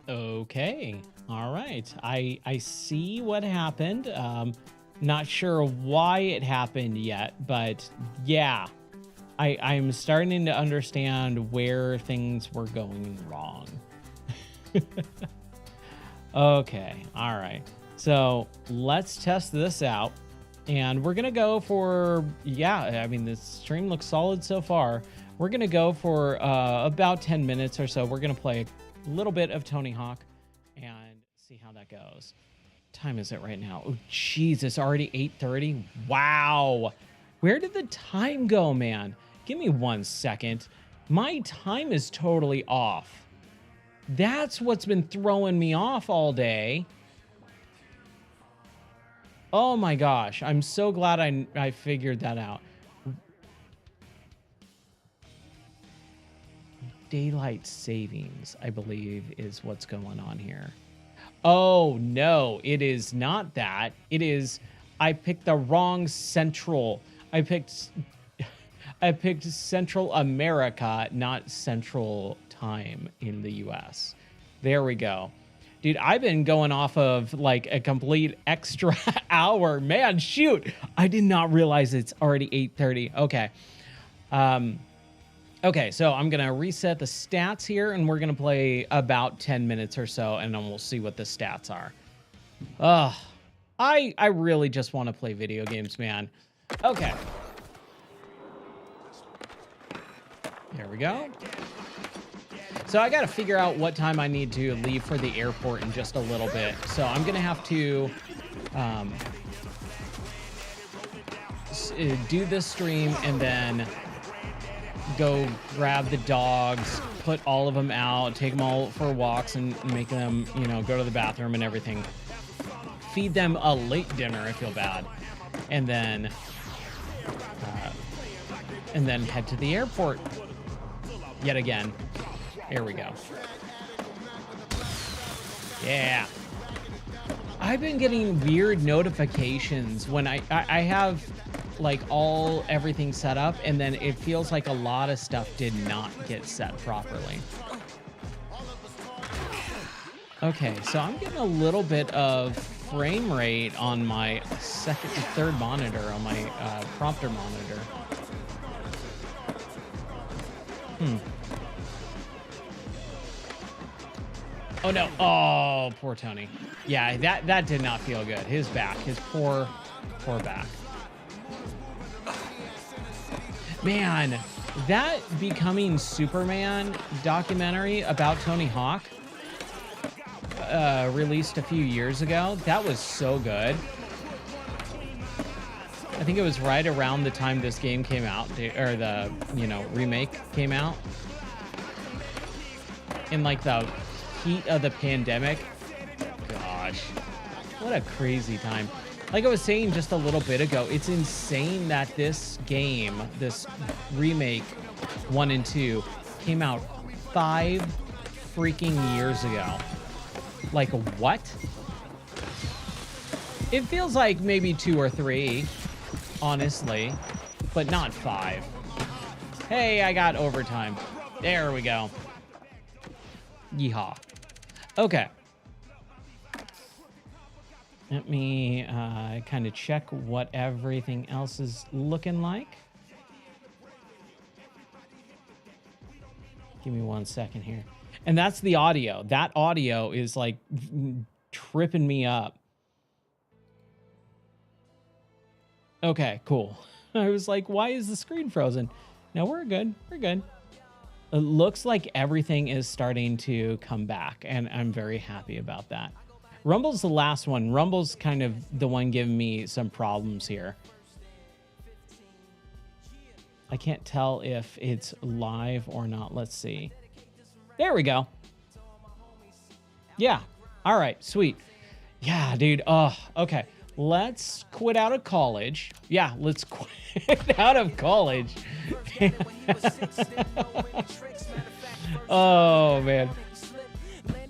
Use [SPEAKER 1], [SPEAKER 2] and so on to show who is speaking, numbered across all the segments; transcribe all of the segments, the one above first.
[SPEAKER 1] Okay. All right. I see what happened. Not sure why it happened yet, but yeah. I'm starting to understand where things were going wrong. Okay. All right. So let's test this out. And we're going to go for, yeah, I mean, this stream looks solid so far. We're going to go for about 10 minutes or so. We're going to play a little bit of Tony Hawk and see how that goes. Time is it right now? Oh, jeez, it's already 8:30. Wow. Where did the time go, man? Give me 1 second. My time is totally off. That's what's been throwing me off all day. Oh my gosh, I'm so glad I figured that out. Daylight savings, I believe, is what's going on here. Oh no, it is not that. It is, I picked the wrong central. I picked Central America, not Central Time in the US. There we go. Dude, I've been going off of like a complete extra hour. Man, shoot. I did not realize it's already 8:30. Okay. Okay, so I'm going to reset the stats here, and we're going to play about 10 minutes or so, and then we'll see what the stats are. I really just want to play video games, man. Okay. There we go. So I got to figure out what time I need to leave for the airport in just a little bit. So I'm going to have to do this stream and then go grab the dogs, put all of them out, take them all for walks and make them, you know, go to the bathroom and everything. Feed them a late dinner, I feel bad. And then head to the airport yet again. Here we go. Yeah. I've been getting weird notifications when I have like everything set up, and then it feels like a lot of stuff did not get set properly. Okay, so I'm getting a little bit of frame rate on my third monitor, on my prompter monitor. Oh no. Oh, poor Tony. Yeah, that did not feel good. His back, his poor back. Man, that Becoming Superman documentary about Tony Hawk, released a few years ago, that was so good. I think it was right around the time this game came out, or the, remake came out. In like the heat of the pandemic. Gosh, what a crazy time. Like I was saying just a little bit ago, it's insane that this game, this remake 1 and 2, came out 5 freaking years ago. Like, what? It feels like maybe 2 or 3, honestly, but not 5. Hey, I got overtime. There we go. Yeehaw. Okay. Let me kind of check what everything else is looking like. Give me 1 second here. And that's the audio. That audio is like tripping me up. Okay, cool. I was like, why is the screen frozen? No, we're good. We're good. It looks like everything is starting to come back, and I'm very happy about that. Rumble's the last one. Rumble's kind of the one giving me some problems here. I can't tell if it's live or not. Let's see. There we go. Yeah. All right. Sweet. Yeah, dude. Oh, okay. Let's quit out of college. Yeah, let's quit out of college. Oh, man.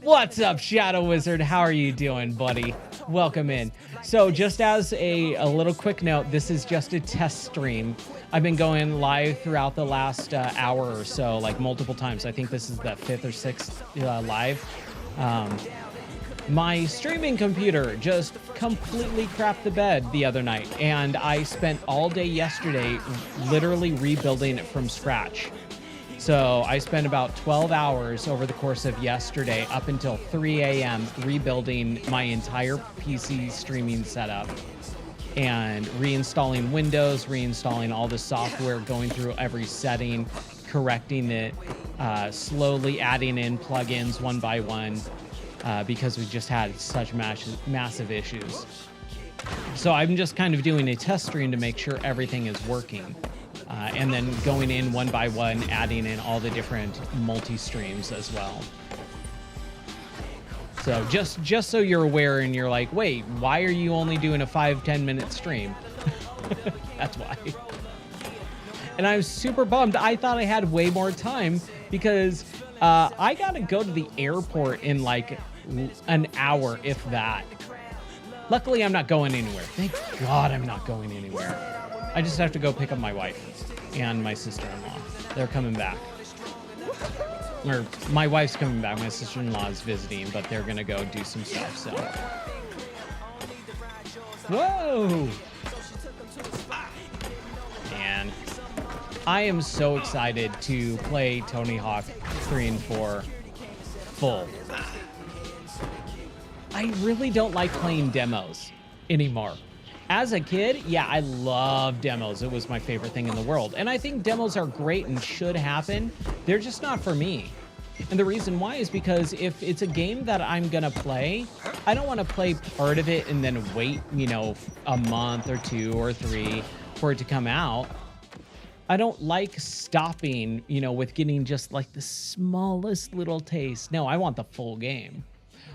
[SPEAKER 1] What's up, Shadow Wizard? How are you doing, buddy? Welcome in. So just as a little quick note, this is just a test stream. I've been going live throughout the last hour or so, like multiple times. I think this is the 5th or 6th live. Um, my streaming computer just completely crapped the bed the other night, and I spent all day yesterday literally rebuilding it from scratch. So I spent about 12 hours over the course of yesterday up until 3 a.m. rebuilding my entire PC streaming setup and reinstalling Windows, reinstalling all the software, going through every setting, correcting it, slowly adding in plugins one by one, because we just had such massive issues. So I'm just kind of doing a test stream to make sure everything is working. And then going in one by one, adding in all the different multi-streams as well. So just so you're aware and you're like, wait, why are you only doing a 5-10 minute stream? That's why. And I'm super bummed. I thought I had way more time because I gotta go to the airport in like an hour, if that. Luckily, I'm not going anywhere. Thank God I'm not going anywhere. I just have to go pick up my wife and my sister-in-law. They're coming back. Or my wife's coming back. My sister-in-law is visiting, but they're gonna go do some stuff, so. Whoa! And I am so excited to play Tony Hawk 3 and 4 full. I really don't like playing demos anymore. As a kid, yeah, I love demos. It was my favorite thing in the world. And I think demos are great and should happen. They're just not for me. And the reason why is because if it's a game that I'm gonna play, I don't want to play part of it and then wait, you know, a month or 2 or 3 for it to come out. I don't like stopping, you know, with getting just like the smallest little taste. No, I want the full game.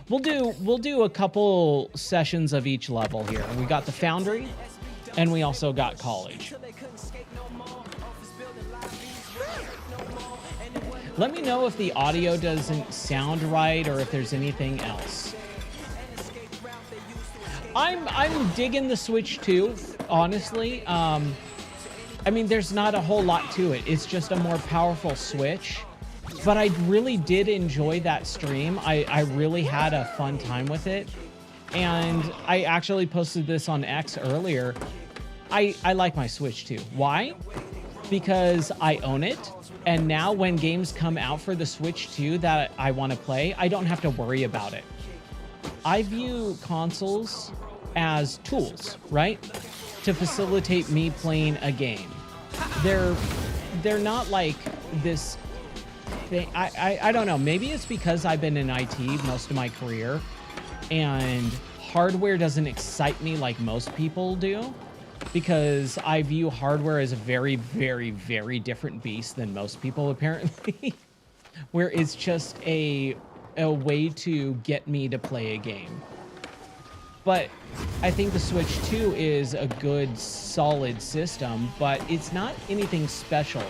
[SPEAKER 1] We'll do a couple sessions of each level here. We got the Foundry, and we also got College. Let me know if the audio doesn't sound right or if there's anything else. I'm digging the Switch 2, honestly. I mean, there's not a whole lot to it. It's just a more powerful Switch. But I really did enjoy that stream. I really had a fun time with it. And I actually posted this on X earlier. I like my Switch 2. Why? Because I own it. And now when games come out for the Switch 2 that I want to play, I don't have to worry about it. I view consoles as tools, right? To facilitate me playing a game. They're not like this thing. I don't know. Maybe it's because I've been in IT most of my career and hardware doesn't excite me like most people do, because I view hardware as a very, very, very different beast than most people apparently, where it's just a way to get me to play a game. But I think the Switch 2 is a good, solid system, but it's not anything special.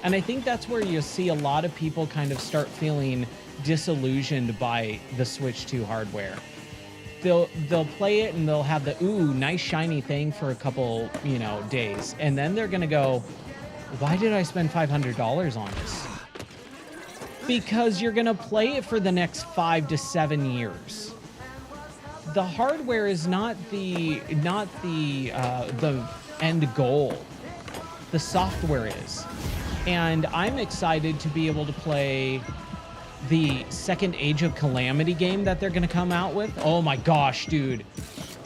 [SPEAKER 1] And I think that's where you see a lot of people kind of start feeling disillusioned by the Switch 2 hardware. They'll play it and they'll have the, ooh, nice shiny thing for a couple, you know, days. And then they're going to go, why did I spend $500 on this? Because you're going to play it for the next 5 to 7 years. The hardware is not the end goal. The software is. And I'm excited to be able to play the second Age of Calamity game that they're going to come out with. Oh my gosh, dude.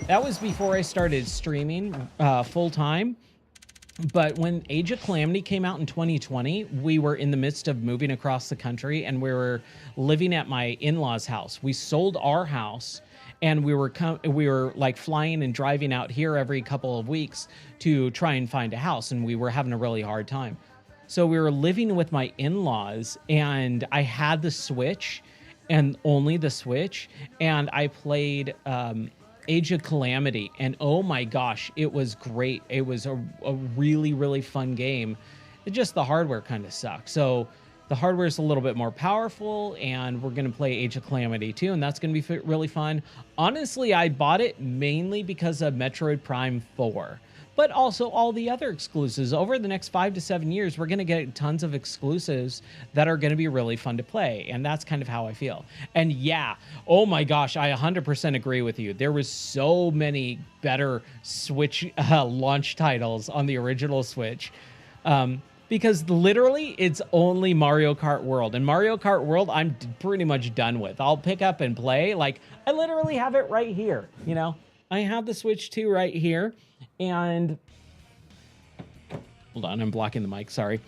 [SPEAKER 1] That was before I started streaming full time. But when Age of Calamity came out in 2020, we were in the midst of moving across the country and we were living at my in-laws' house. We sold our house and we were like flying and driving out here every couple of weeks to try and find a house, and we were having a really hard time. So we were living with my in-laws and I had the Switch and only the Switch, and I played Age of Calamity, and oh my gosh, it was great. It was a really, really fun game. It just, the hardware kind of sucked. So the hardware is a little bit more powerful, and we're going to play Age of Calamity too, and that's going to be really fun. Honestly, I bought it mainly because of Metroid Prime 4. but also all the other exclusives. Over the next 5 to 7 years, we're going to get tons of exclusives that are going to be really fun to play. And that's kind of how I feel. And yeah, oh my gosh, I 100% agree with you. There was so many better Switch launch titles on the original Switch. Because literally it's only Mario Kart World, and Mario Kart World I'm pretty much done with. I'll pick up and play. Like, I literally have it right here, you know? I have the Switch 2 right here, and hold on, I'm blocking the mic, sorry.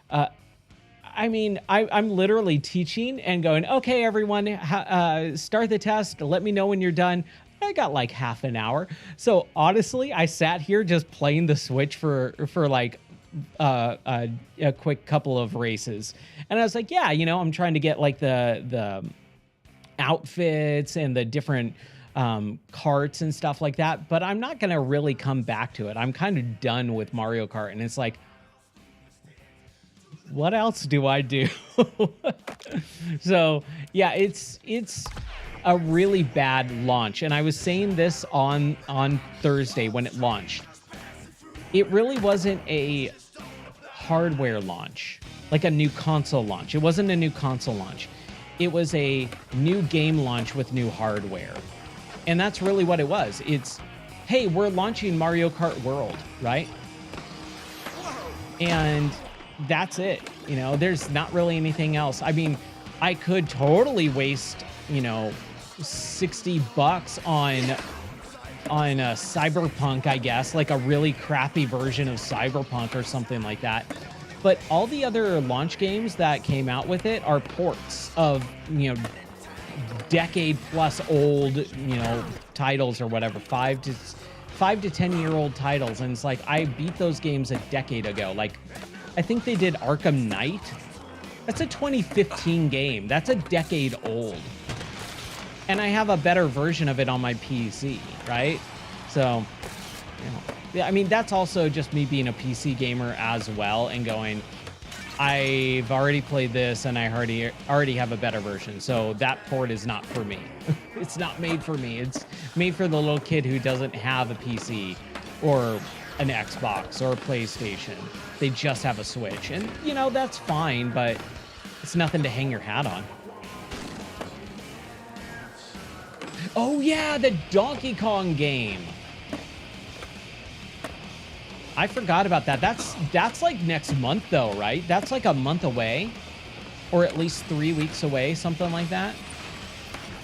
[SPEAKER 1] I mean, I'm literally teaching and going, okay, everyone, start the test. Let me know when you're done. I got like half an hour. So honestly, I sat here just playing the Switch for like a quick couple of races, and I was like, yeah, you know, I'm trying to get like the outfits and the different carts and stuff like that, but I'm not gonna really come back to it. I'm kind of done with Mario Kart, and it's like, what else do I do? So yeah, it's a really bad launch, and I was saying this on Thursday when it launched. It really wasn't a hardware launch, like a new console launch. It wasn't a new console launch. It was a new game launch with new hardware. And that's really what it was. It's, hey, we're launching Mario Kart World, right? And that's it. You know, there's not really anything else. I mean, I could totally waste, you know, $60 on a Cyberpunk, I guess, like a really crappy version of Cyberpunk or something like that. But all the other launch games that came out with it are ports of, you know, decade plus old, you know, titles or whatever, 5 to 10 year old titles. And it's like, I beat those games a decade ago. Like, I think they did Arkham Knight. That's a 2015 game. That's a decade old. And I have a better version of it on my PC, right? So, you know, yeah, I mean, that's also just me being a PC gamer as well and going, I've already played this and I already have a better version. So that port is not for me. It's not made for me. It's made for the little kid who doesn't have a PC or an Xbox or a PlayStation. They just have a Switch. And, you know, that's fine, but it's nothing to hang your hat on. Oh yeah, the Donkey Kong game. I forgot about that. That's like next month though, right? That's like a month away, or at least 3 weeks away, something like that.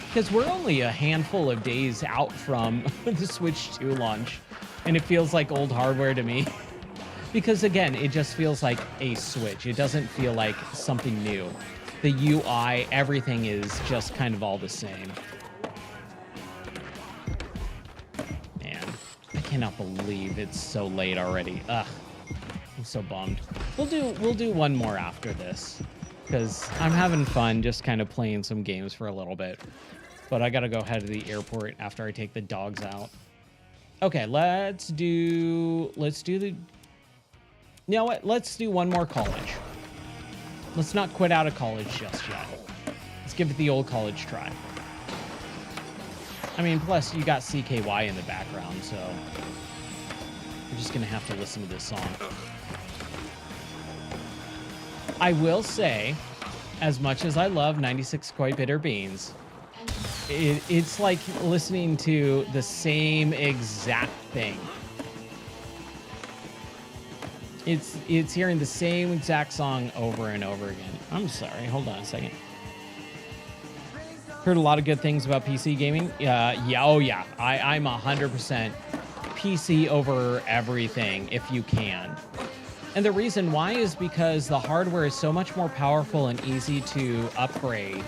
[SPEAKER 1] Because we're only a handful of days out from the Switch 2 launch, and it feels like old hardware to me. Because again, it just feels like a Switch. It doesn't feel like something new. The UI, everything is just kind of all the same. I cannot believe it's so late already. Ugh, I'm so bummed. We'll do one more after this, because I'm having fun just kind of playing some games for a little bit. But I gotta go head to the airport after I take the dogs out. Okay, let's do the... You know what? Let's do one more college. Let's not quit out of college just yet. Let's give it the old college try. I mean, plus you got CKY in the background, so you're just gonna have to listen to this song. I will say, as much as I love 96 Koi Bitter Beans, it's like listening to the same exact thing. It's hearing the same exact song over and over again. I'm sorry, hold on a second. Heard a lot of good things about PC gaming. Oh yeah. I'm 100% PC over everything if you can. And the reason why is because the hardware is so much more powerful and easy to upgrade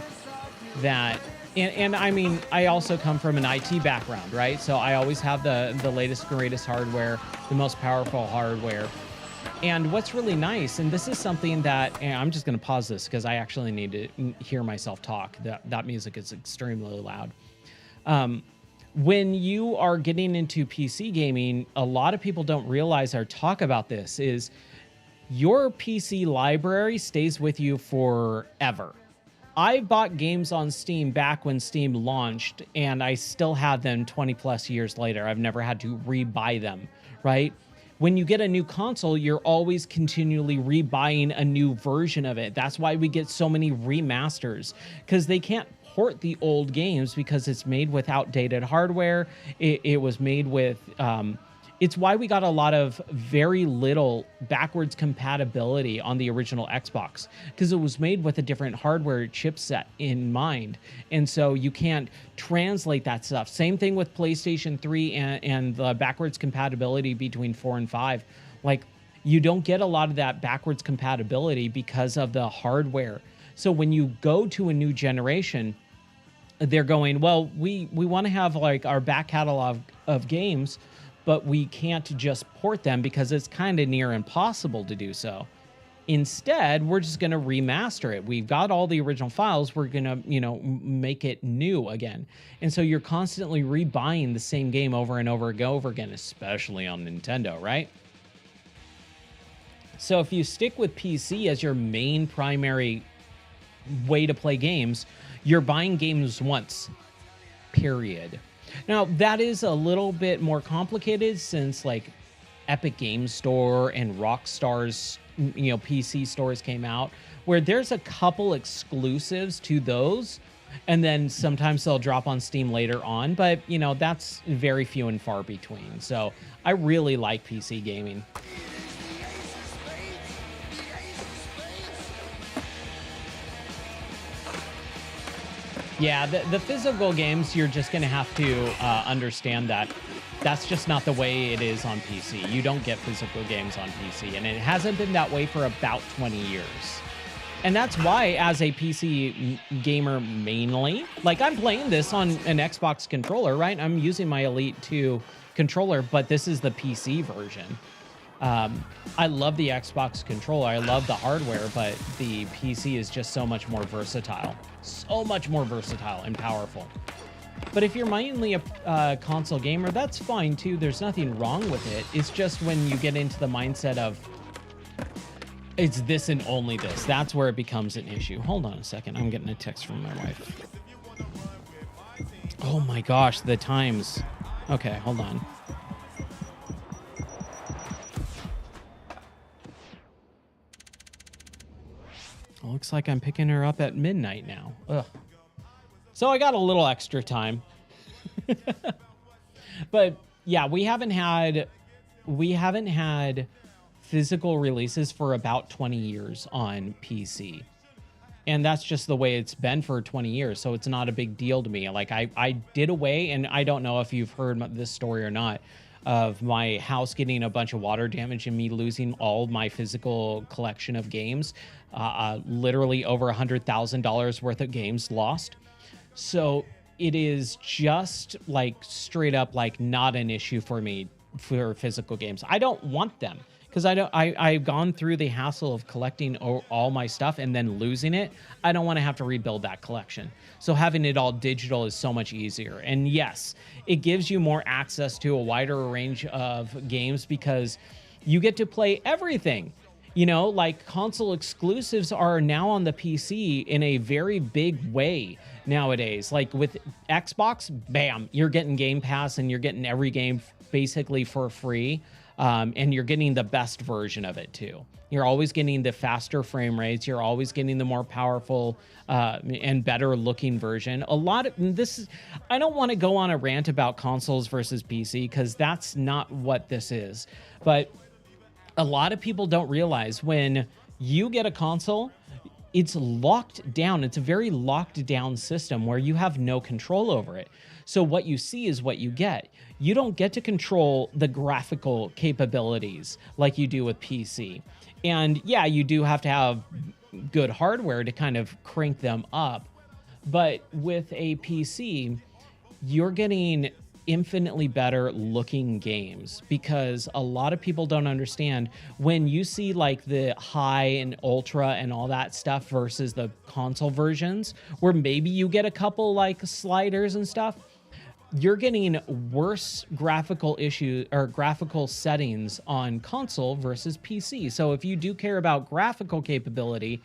[SPEAKER 1] that, and I mean, I also come from an IT background, right? So I always have the latest, greatest hardware, the most powerful hardware. And what's really nice, and this is something that, and I'm just going to pause this because I actually need to hear myself talk. That music is extremely loud. When you are getting into PC gaming, a lot of people don't realize or talk about this, is your PC library stays with you forever. I bought games on Steam back when Steam launched, and I still have them 20 plus years later. I've never had to rebuy them, right? When you get a new console, you're always continually rebuying a new version of it. That's why we get so many remasters, because they can't port the old games because it's made with outdated hardware. It was made with it's why we got a lot of very little backwards compatibility on the original Xbox, because it was made with a different hardware chipset in mind. And so you can't translate that stuff. Same thing with PlayStation 3 and the backwards compatibility between 4 and 5. Like, you don't get a lot of that backwards compatibility because of the hardware. So when you go to a new generation, they're going, well, we want to have like our back catalog of games, but we can't just port them because it's kind of near impossible to do so. Instead, we're just going to remaster it. We've got all the original files. We're going to, make it new again. And so you're constantly rebuying the same game over and over and over again, especially on Nintendo, right? So if you stick with PC as your main primary way to play games, you're buying games once, period. Now, that is a little bit more complicated since like Epic Games Store and Rockstar's, PC stores came out, where there's a couple exclusives to those, and then sometimes they'll drop on Steam later on, but that's very few and far between. So I really like PC gaming. Yeah, the physical games, you're just going to have to understand that that's just not the way it is on PC. You don't get physical games on PC, and it hasn't been that way for about 20 years. And that's why, as a PC gamer mainly, like I'm playing this on an Xbox controller, right? I'm using my Elite 2 controller, but this is the PC version. I love the Xbox controller. I love the hardware, but the PC is just so much more versatile. So much more versatile and powerful. But if you're mainly a console gamer, that's fine too. There's nothing wrong with it. It's just when you get into the mindset of it's this and only this, that's where it becomes an issue. Hold on a second. I'm getting a text from my wife. Oh my gosh, the times. Okay, hold on. Looks like I'm picking her up at midnight now. Ugh. So I got a little extra time. But yeah, we haven't had physical releases for about 20 years on PC. And that's just the way it's been for 20 years. So it's not a big deal to me. Like I did away, and I don't know if you've heard this story or not, of my house getting a bunch of water damage and me losing all my physical collection of games. Literally over $100,000 worth of games lost. So it is just like straight up like not an issue for me for physical games. I don't want them because I've gone through the hassle of collecting all my stuff and then losing it. I don't want to have to rebuild that collection. So having it all digital is so much easier. And yes, it gives you more access to a wider range of games because you get to play everything. Like console exclusives are now on the PC in a very big way nowadays. Like with Xbox, bam, you're getting Game Pass and you're getting every game basically for free. And you're getting the best version of it too. You're always getting the faster frame rates. You're always getting the more powerful and better looking version. I don't want to go on a rant about consoles versus PC because that's not what this is. But a lot of people don't realize when you get a console, it's locked down. It's a very locked down system where you have no control over it. So what you see is what you get. You don't get to control the graphical capabilities like you do with PC. And yeah, you do have to have good hardware to kind of crank them up. But with a PC, you're getting infinitely better looking games because a lot of people don't understand when you see like the high and ultra and all that stuff versus the console versions where maybe you get a couple like sliders and stuff, you're getting worse graphical issues or graphical settings on console versus PC. So if you do care about graphical capability,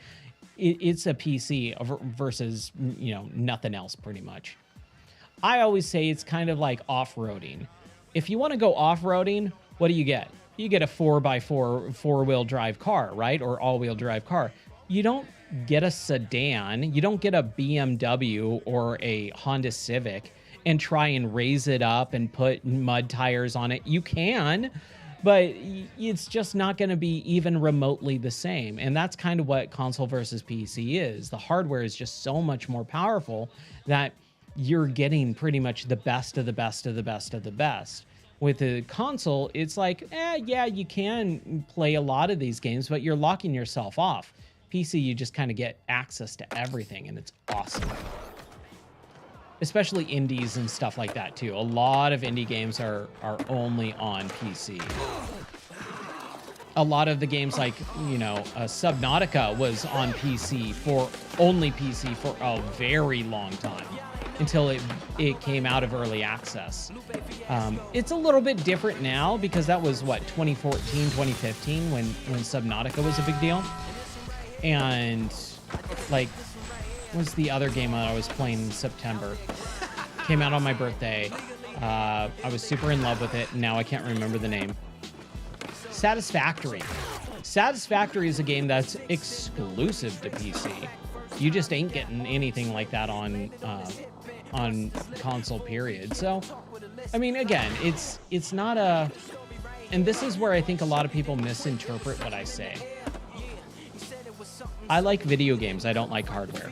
[SPEAKER 1] it's a PC versus nothing else pretty much. I always say it's kind of like off-roading. If you want to go off-roading, what do you get? you get a 4x4 four-wheel drive car, right? Or all-wheel drive car. You don't get a sedan. You don't get a BMW or a Honda Civic and try and raise it up and put mud tires on it. You can, but it's just not going to be even remotely the same. And that's kind of what console versus PC is. The hardware is just so much more powerful that you're getting pretty much the best of the best of the best of the best. With a console, it's like, yeah, you can play a lot of these games, but you're locking yourself off. PC, you just kind of get access to everything, and it's awesome. Especially indies and stuff like that, too. A lot of indie games are only on PC. A lot of the games like, you know, Subnautica was on PC for only PC for a very long time until it came out of early access. It's a little bit different now because that was, what, 2014, 2015 when Subnautica was a big deal. And, like, what's the other game that I was playing in September? Came out on my birthday. I was super in love with it, and now I can't remember the name. Satisfactory. Satisfactory is a game that's exclusive to PC. You just ain't getting anything like that on console, period. So, I mean, again, it's not a... And this is where I think a lot of people misinterpret what I say. I like video games. I don't like hardware.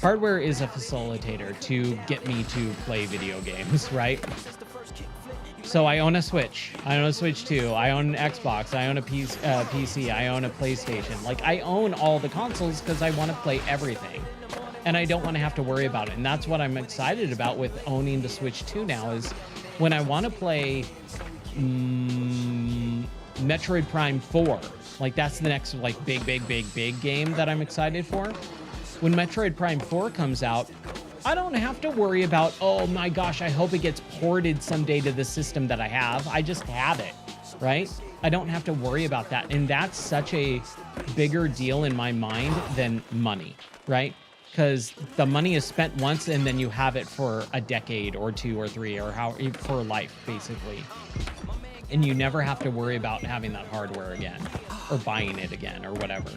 [SPEAKER 1] Hardware is a facilitator to get me to play video games, right? So I own a Switch. I own a Switch 2. I own an Xbox. I own a PC. I own a PlayStation. Like, I own all the consoles because I want to play everything. And I don't want to have to worry about it. And that's what I'm excited about with owning the Switch 2 now is when I want to play Metroid Prime 4. Like, that's the next, like, big game that I'm excited for. When Metroid Prime 4 comes out, I don't have to worry about, oh my gosh, I hope it gets ported someday to the system that I have. I just have it, right? I don't have to worry about that. And that's such a bigger deal in my mind than money, right? Because the money is spent once and then you have it for a decade or 2 or 3 or how for life, basically. And you never have to worry about having that hardware again or buying it again or whatever.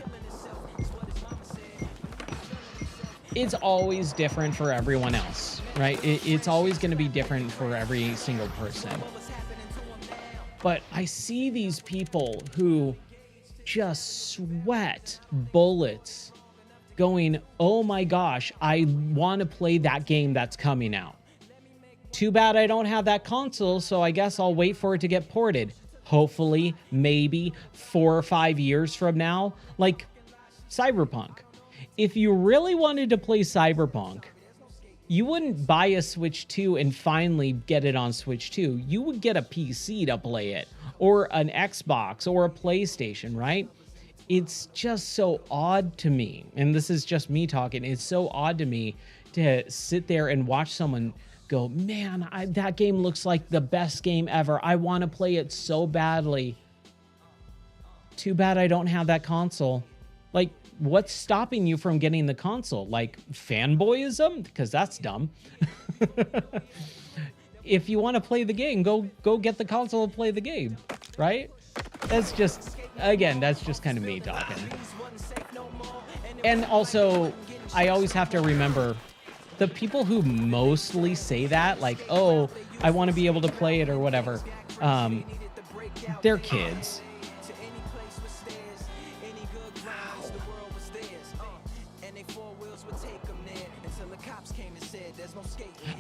[SPEAKER 1] It's always different for everyone else, right? It's always going to be different for every single person. But I see these people who just sweat bullets going, oh my gosh, I want to play that game that's coming out. Too bad I don't have that console, so I guess I'll wait for it to get ported. Hopefully, maybe 4 or 5 years from now, like Cyberpunk. If you really wanted to play Cyberpunk, you wouldn't buy a Switch 2 and finally get it on Switch 2. You would get a PC to play it, or an Xbox, or a PlayStation, right? It's just so odd to me, and this is just me talking, it's so odd to me to sit there and watch someone go, man, that game looks like the best game ever. I want to play it so badly. Too bad I don't have that console. Like, what's stopping you from getting the console? Like, fanboyism? Because that's dumb. If you want to play the game, go get the console and play the game, right? That's just, again, that's just kind of me talking. And also, I always have to remember the people who mostly say that, like, oh, I want to be able to play it or whatever, they're kids.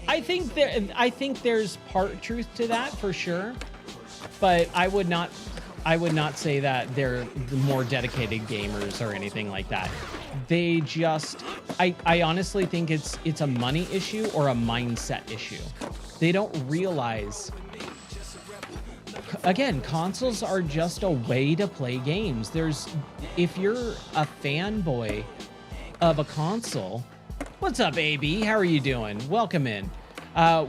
[SPEAKER 1] I think there's part truth to that for sure, but I would not say that they're the more dedicated gamers or anything like that. They just, I honestly think it's a money issue or a mindset issue. They don't realize, again, consoles are just a way to play games. If you're a fanboy of a console, what's up, AB? How are you doing? Welcome in.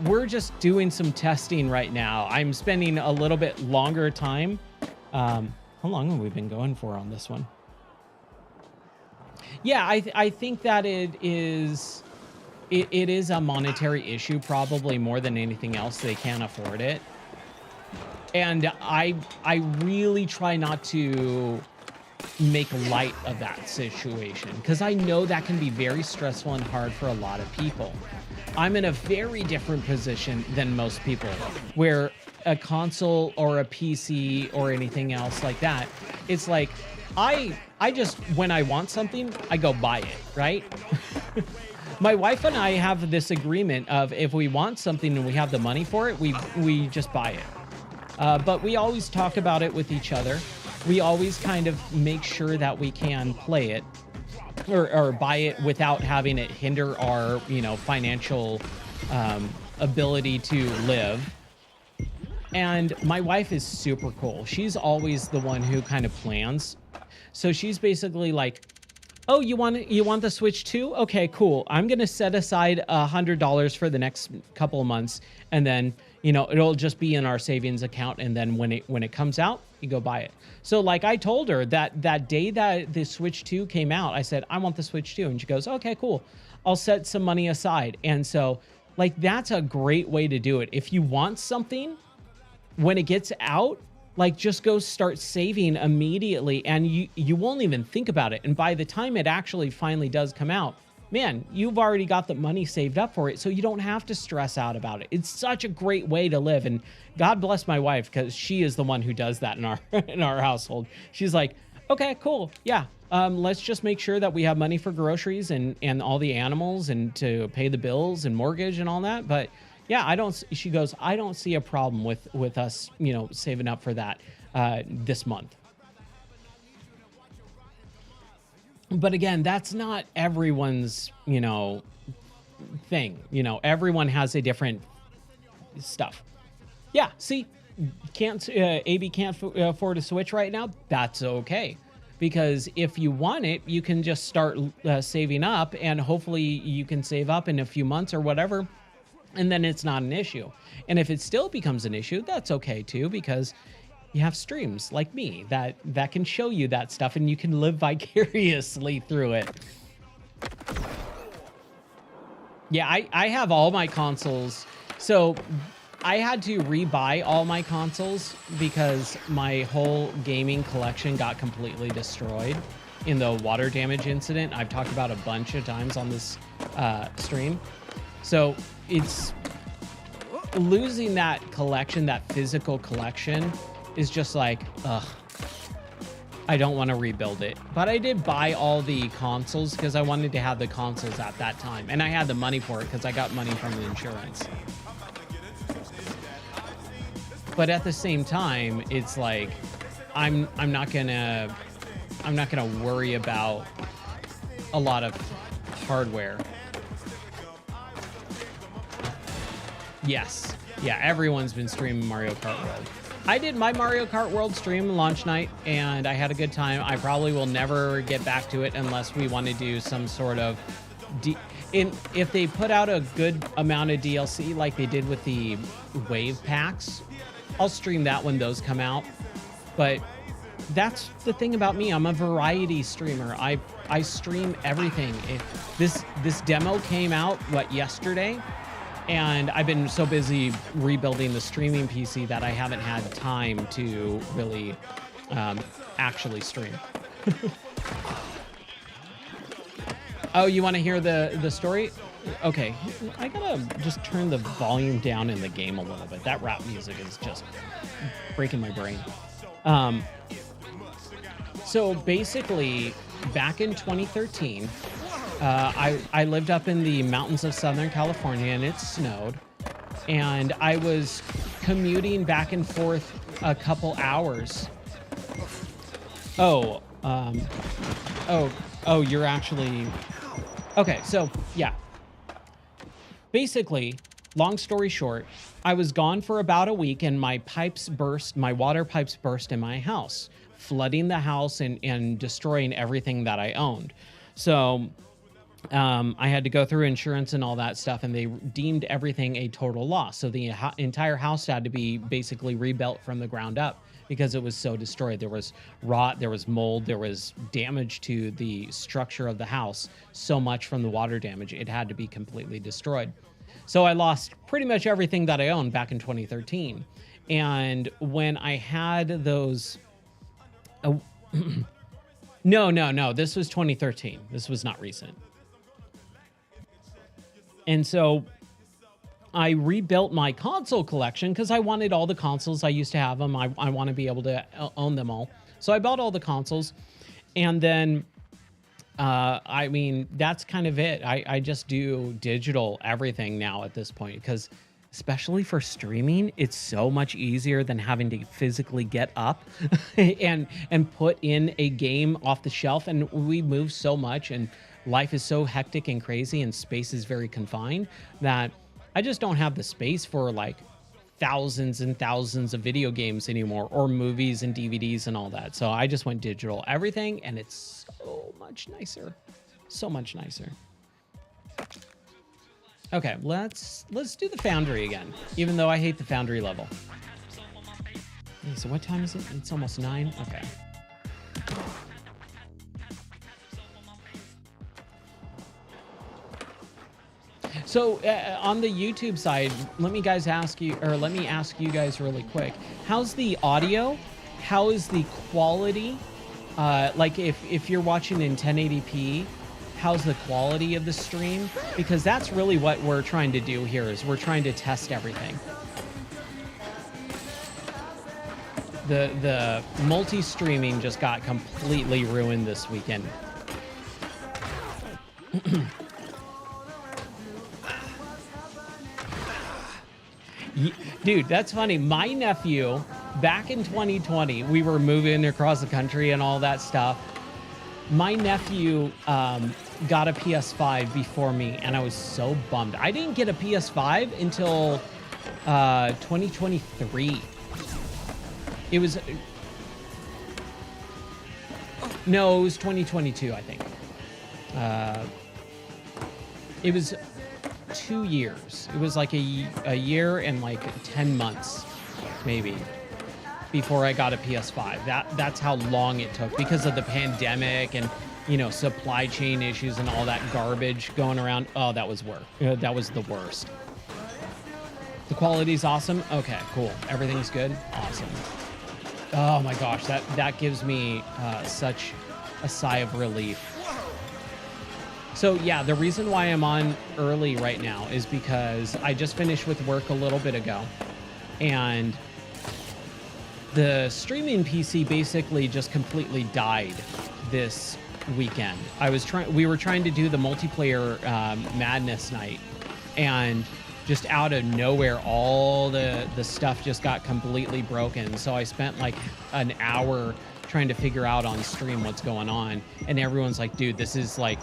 [SPEAKER 1] We're just doing some testing right now. I'm spending a little bit longer time. How long have we been going for on this one? Yeah, I think that it is a monetary issue, probably more than anything else. They can't afford it. And I really try not to make light of that situation because I know that can be very stressful and hard for a lot of people. I'm in a very different position than most people where a console or a PC or anything else like that, it's like I just when I want something, I go buy it, right? My wife and I have this agreement of if we want something and we have the money for it, we just buy it. But we always talk about it with each other. We always kind of make sure that we can play it or buy it without having it hinder our, financial ability to live. And my wife is super cool. She's always the one who kind of plans. So she's basically like, "Oh, you want the Switch too? Okay, cool. I'm gonna set aside $100 for the next couple of months, and then it'll just be in our savings account. And then when it comes out, you go buy it." So like I told her that day that the Switch 2 came out, I said I want the Switch 2, and she goes, "Okay, cool. I'll set some money aside." And so like that's a great way to do it. If you want something when it gets out, like just go start saving immediately and you won't even think about it. And by the time it actually finally does come out, man, you've already got the money saved up for it. So you don't have to stress out about it. It's such a great way to live. And God bless my wife, because she is the one who does that in our in our household. She's like, "Okay, cool. Yeah. Let's just make sure that we have money for groceries and all the animals and to pay the bills and mortgage and all that." But yeah, she goes, "I don't see a problem with us, saving up for that this month." But again, that's not everyone's, thing. Everyone has a different stuff. Yeah, see, can't AB can't afford a Switch right now. That's okay. Because if you want it, you can just start saving up, and hopefully you can save up in a few months or whatever, and then it's not an issue. And if it still becomes an issue, that's okay too, because you have streams like me that can show you that stuff, and you can live vicariously through it. Yeah, I have all my consoles. So I had to rebuy all my consoles because my whole gaming collection got completely destroyed in the water damage incident I've talked about a bunch of times on this stream. So it's losing that collection, that physical collection, is just like, ugh, I don't want to rebuild it. But I did buy all the consoles because I wanted to have the consoles at that time. And I had the money for it because I got money from the insurance. But at the same time, it's like, I'm not gonna worry about a lot of hardware. Yes. Yeah, everyone's been streaming Mario Kart World. I did my Mario Kart World stream launch night, and I had a good time. I probably will never get back to it unless we want to do some sort of... if they put out a good amount of DLC like they did with the wave packs, I'll stream that when those come out. But that's the thing about me. I'm a variety streamer. I stream everything. This demo came out, yesterday? And I've been so busy rebuilding the streaming PC that I haven't had time to really actually stream. Oh, you want to hear the story? Okay, I gotta just turn the volume down in the game a little bit. That rap music is just breaking my brain. So basically, back in 2013, I lived up in the mountains of Southern California, and it snowed. And I was commuting back and forth a couple hours. Oh, you're actually... Okay, so, yeah. Basically, long story short, I was gone for about a week, and my water pipes burst in my house, flooding the house and destroying everything that I owned. So... I had to go through insurance and all that stuff, and they deemed everything a total loss. So the entire house had to be basically rebuilt from the ground up because it was so destroyed. There was rot, there was mold, there was damage to the structure of the house, so much from the water damage. It had to be completely destroyed. So I lost pretty much everything that I owned back in 2013. And when I had those... No, this was 2013. This was not recent. And so I rebuilt my console collection because I wanted all the consoles. I used to have them. I want to be able to own them all. So I bought all the consoles. And then, I mean, that's kind of it. I just do digital everything now at this point because especially for streaming, it's so much easier than having to physically get up and put in a game off the shelf. And we move so much and life is so hectic and crazy and space is very confined that I just don't have the space for like thousands and thousands of video games anymore, or movies and DVDs and all that. So I just went digital everything, and it's so much nicer. So much nicer. Okay, let's do the Foundry again, even though I hate the Foundry level. Okay, so what time is it? It's almost 9. Okay. So on the YouTube side, let me ask you guys really quick. How's the audio? How is the quality? Like if you're watching in 1080p, how's the quality of the stream? Because that's really what we're trying to do here, is we're trying to test everything. The multi-streaming just got completely ruined this weekend. Dude, that's funny. My nephew, back in 2020, we were moving across the country and all that stuff. My nephew got a PS5 before me, and I was so bummed. I didn't get a PS5 until 2023. It was... No, it was 2022, I think. It was 2 years. It was like a year and like 10 months, maybe, before I got a PS5. That's how long it took because of the pandemic and, you know, supply chain issues and all that garbage going around. Oh, that was work. That was the worst. The quality's awesome. Okay, cool. Everything's good. Awesome. Oh my gosh, that gives me such a sigh of relief. So yeah, the reason why I'm on early right now is because I just finished with work a little bit ago, and the streaming PC basically just completely died this weekend. We were trying to do the multiplayer madness night, and just out of nowhere, all the stuff just got completely broken. So I spent like an hour trying to figure out on stream what's going on, and everyone's like, dude, this is like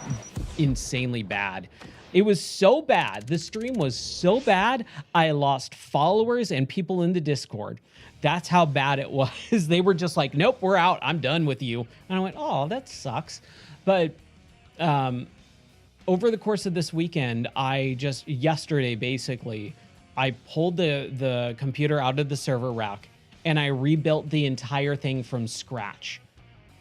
[SPEAKER 1] insanely bad. It was so bad. The stream was so bad, I lost followers and people in the Discord. That's how bad it was. They were just like, nope, we're out. I'm done with you. And I went, oh, that sucks. But over the course of this weekend, yesterday, basically, I pulled the computer out of the server rack and I rebuilt the entire thing from scratch.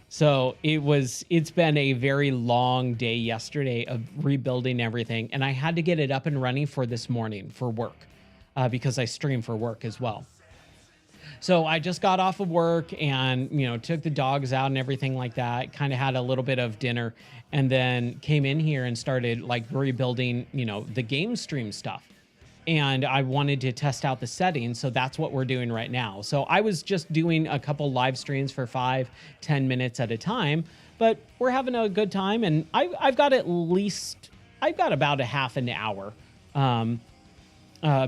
[SPEAKER 1] So it's been a very long day yesterday of rebuilding everything, and I had to get it up and running for this morning for work, because I stream for work as well. So I just got off of work and, you know, took the dogs out and everything like that, kind of had a little bit of dinner, and then came in here and started like rebuilding, you know, the game stream stuff. And I wanted to test out the settings, so that's what we're doing right now. So I was just doing a couple live streams for 5-10 minutes at a time, but we're having a good time, and I've got about a half an hour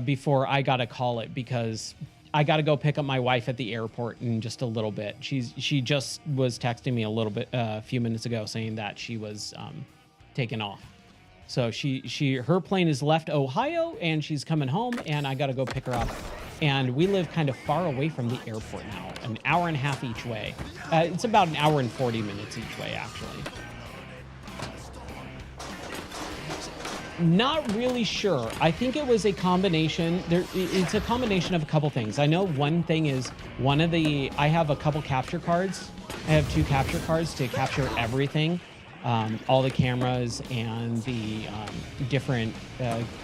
[SPEAKER 1] before I gotta call it, because I gotta go pick up my wife at the airport in just a little bit. She just was texting me a few minutes ago saying that she was taking off. So her plane has left Ohio and she's coming home, and I got to go pick her up. And we live kind of far away from the airport now, an hour and a half each way. It's about an hour and 40 minutes each way, actually. Not really sure. I think it was a combination. It's a combination of a couple things. I know one thing is I have a couple capture cards. I have 2 capture cards to capture everything, all the cameras and the different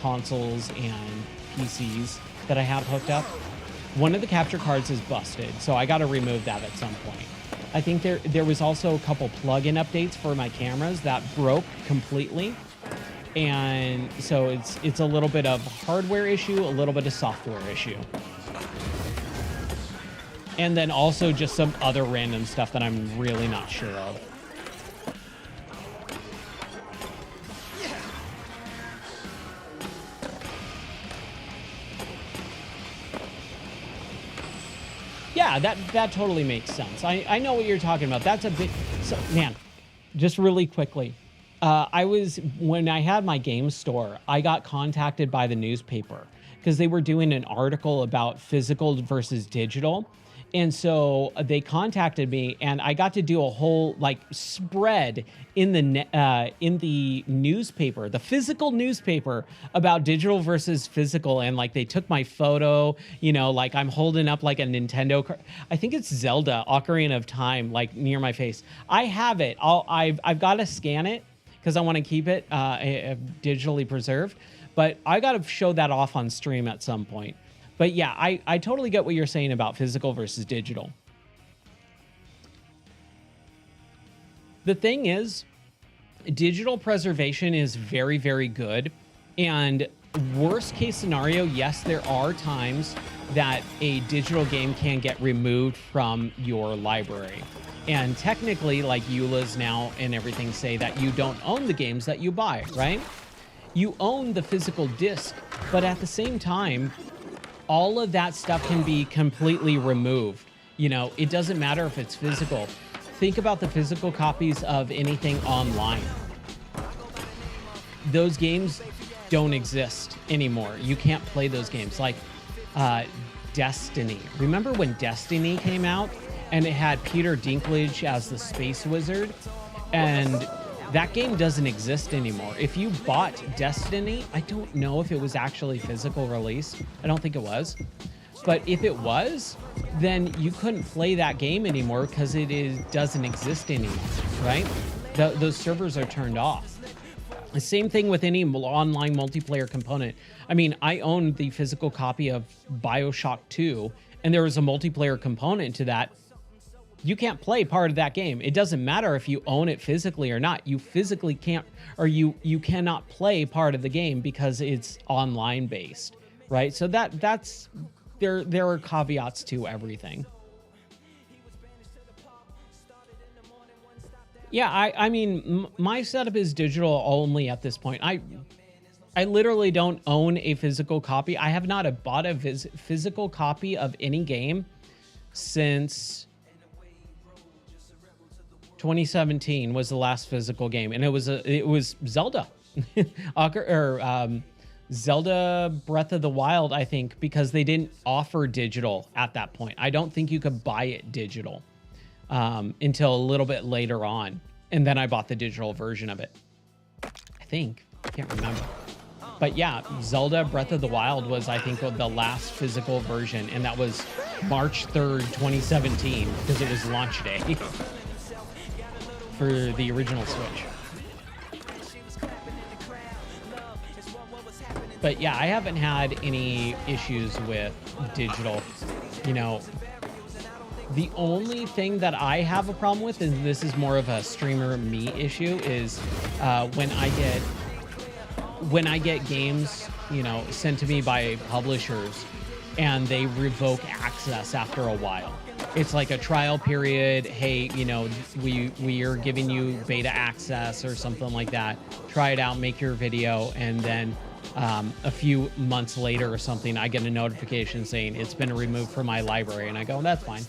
[SPEAKER 1] consoles and PCs that I have hooked up. One of the capture cards is busted, so I got to remove that at some point. I think there was also a couple plug-in updates for my cameras that broke completely. And so it's a little bit of hardware issue, a little bit of software issue. And then also just some other random stuff that I'm really not sure of. Yeah, that totally makes sense. I know what you're talking about. That's a bit... So, man, just really quickly. When I had my game store, I got contacted by the newspaper because they were doing an article about physical versus digital. And so they contacted me, and I got to do a whole spread in the newspaper, the physical newspaper, about digital versus physical. And they took my photo, I'm holding up a Nintendo card. I think it's Zelda Ocarina of Time, near my face. I have it. I've got to scan it because I want to keep it digitally preserved. But I got to show that off on stream at some point. But yeah, I totally get what you're saying about physical versus digital. The thing is, digital preservation is very, very good. And worst case scenario, yes, there are times that a digital game can get removed from your library. And technically, EULAs now and everything say that you don't own the games that you buy, right? You own the physical disc, but at the same time, all of that stuff can be completely removed. It doesn't matter if it's physical. Think about the physical copies of anything online. Those games don't exist anymore. You can't play those games. Destiny. Remember when Destiny came out and it had Peter Dinklage as the space wizard? And that game doesn't exist anymore. If you bought Destiny, I don't know if it was actually physical release. I don't think it was. But if it was, then you couldn't play that game anymore because doesn't exist anymore, right? Those servers are turned off. The same thing with any online multiplayer component. I mean, I own the physical copy of BioShock 2, and there was a multiplayer component to that. You can't play part of that game. It doesn't matter if you own it physically or not. You physically can't, or you cannot play part of the game because it's online based, right? So that's there are caveats to everything. Yeah, I mean, my setup is digital only at this point. I literally don't own a physical copy. I have not bought a physical copy of any game since 2017 was the last physical game, and it was Zelda, Zelda Breath of the Wild, I think, because they didn't offer digital at that point. I don't think you could buy it digital until a little bit later on, and then I bought the digital version of it. I think, I can't remember, but yeah, Zelda Breath of the Wild was, I think, the last physical version, and that was March 3rd, 2017, because it was launch day. For the original Switch. But yeah, I haven't had any issues with digital. The only thing that I have a problem with, and this is more of a streamer me issue, is when I get games, sent to me by publishers and they revoke access after a while. It's like a trial period. Hey, we are giving you beta access or something like that. Try it out, make your video, and then a few months later or something, I get a notification saying it's been removed from my library, and I go, that's fine.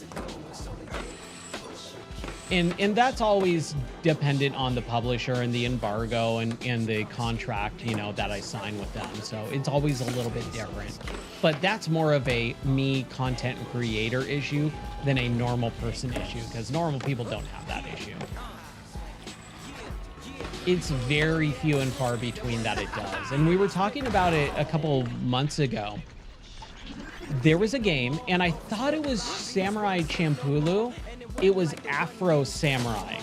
[SPEAKER 1] And that's always dependent on the publisher and the embargo and the contract, that I sign with them. So it's always a little bit different. But that's more of a me content creator issue than a normal person issue, because normal people don't have that issue. it's very few and far between that it does. And we were talking about it a couple months ago. There was a game, and I thought it was Samurai Champloo. It was Afro Samurai.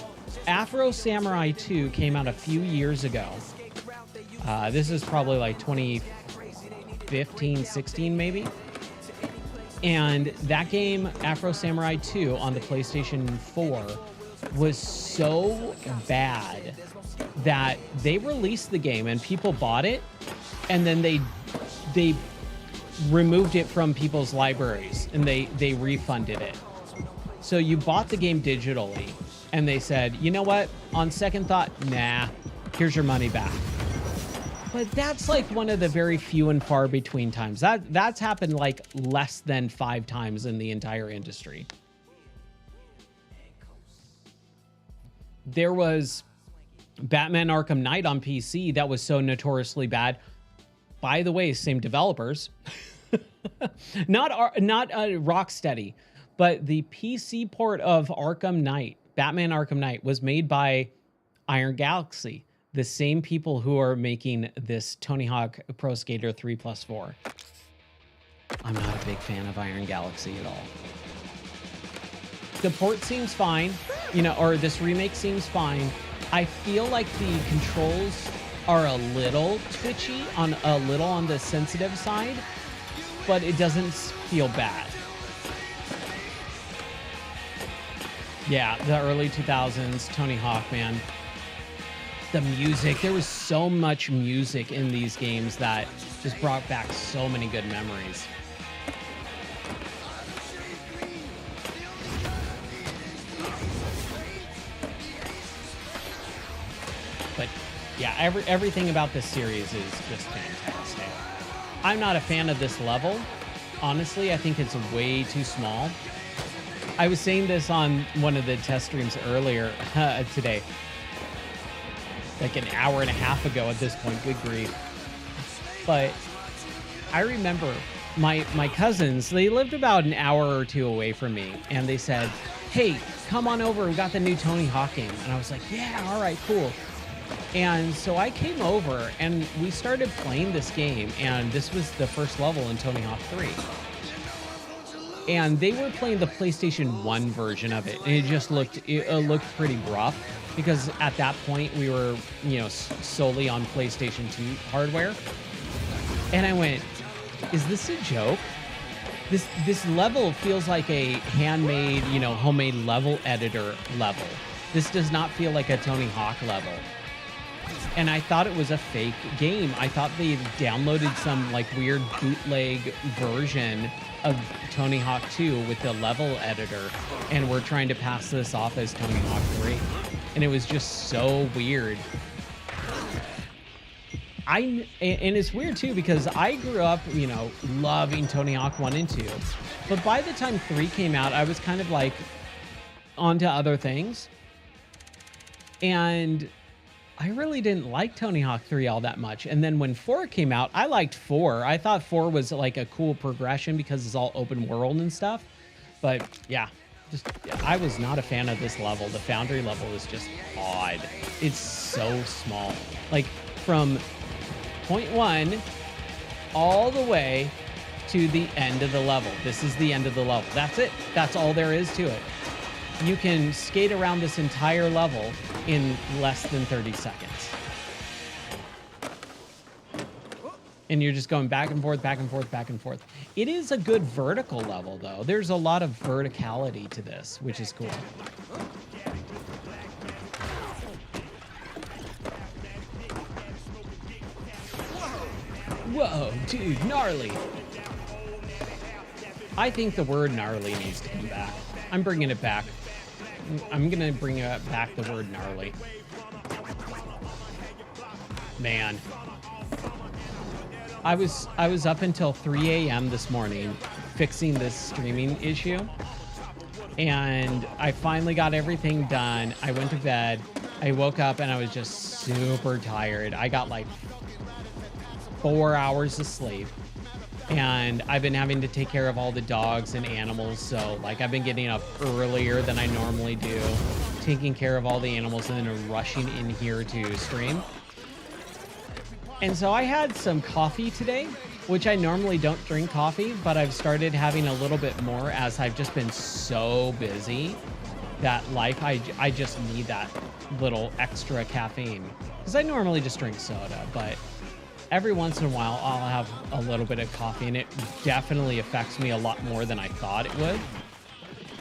[SPEAKER 1] Afro Samurai 2 came out a few years ago. This is probably like 2015, 16 maybe. And that game, Afro Samurai 2 on the PlayStation 4, was so bad that they released the game and people bought it, and then they removed it from people's libraries, and they refunded it. So you bought the game digitally, and they said, you know what? On second thought, nah, here's your money back. But that's like one of the very few and far between times. That's happened like less than 5 times in the entire industry. There was Batman Arkham Knight on PC that was so notoriously bad. By the way, same developers. not Rocksteady, but the PC port of Arkham Knight, Batman Arkham Knight, was made by Iron Galaxy, the same people who are making this Tony Hawk Pro Skater 3+4. I'm not a big fan of Iron Galaxy at all. The port seems fine, you know, or this remake seems fine. I feel like the controls are a little twitchy, a little on the sensitive side, but it doesn't feel bad. Yeah, the early 2000s, Tony Hawk, man. The music, there was so much music in these games that just brought back so many good memories. But yeah, everything about this series is just fantastic. I'm not a fan of this level. Honestly, I think it's way too small. I was saying this on one of the test streams earlier today. Like an hour and a half ago at this point, good grief. But I remember my cousins, they lived about an hour or two away from me, and they said, hey, come on over, we got the new Tony Hawk game. And I was like, yeah, all right, cool. And so I came over and we started playing this game, and this was the first level in Tony Hawk 3. And they were playing the PlayStation 1 version of it, and it just looked pretty rough, because at that point we were, you know, solely on PlayStation 2 hardware. And I went, is this a joke? This level feels like a handmade, you know, homemade level editor level. This does not feel like a Tony Hawk level. And I thought it was a fake game. I thought they downloaded some like weird bootleg version of Tony Hawk 2 with the level editor, and we're trying to pass this off as Tony Hawk 3. And it was just so weird. And it's weird too, because I grew up, you know, loving Tony Hawk 1 and 2. But by the time 3 came out, I was kind of like onto other things. And I really didn't like Tony Hawk 3 all that much. And then when 4 came out, I liked 4. I thought 4 was like a cool progression because it's all open world and stuff. But yeah, I was not a fan of this level. The Foundry level is just odd. It's so small. Like from point 1 all the way to the end of the level. This is the end of the level. That's it. That's all there is to it. You can skate around this entire level in less than 30 seconds. And you're just going back and forth, back and forth, back and forth. It is a good vertical level, though. There's a lot of verticality to this, which is cool. Whoa, dude, gnarly. I think the word gnarly needs to come back. I'm bringing it back. I'm gonna bring back the word gnarly. Man. I was up until 3 a.m. this morning fixing this streaming issue. And I finally got everything done. I went to bed. I woke up and I was just super tired. I got like 4 hours of sleep. And I've been having to take care of all the dogs and animals. So like I've been getting up earlier than I normally do taking care of all the animals and then rushing in here to stream. And so I had some coffee today, which I normally don't drink coffee, but I've started having a little bit more as I've just been so busy that life, I just need that little extra caffeine. Because I normally just drink soda, but every once in a while I'll have a little bit of coffee, and it definitely affects me a lot more than I thought it would.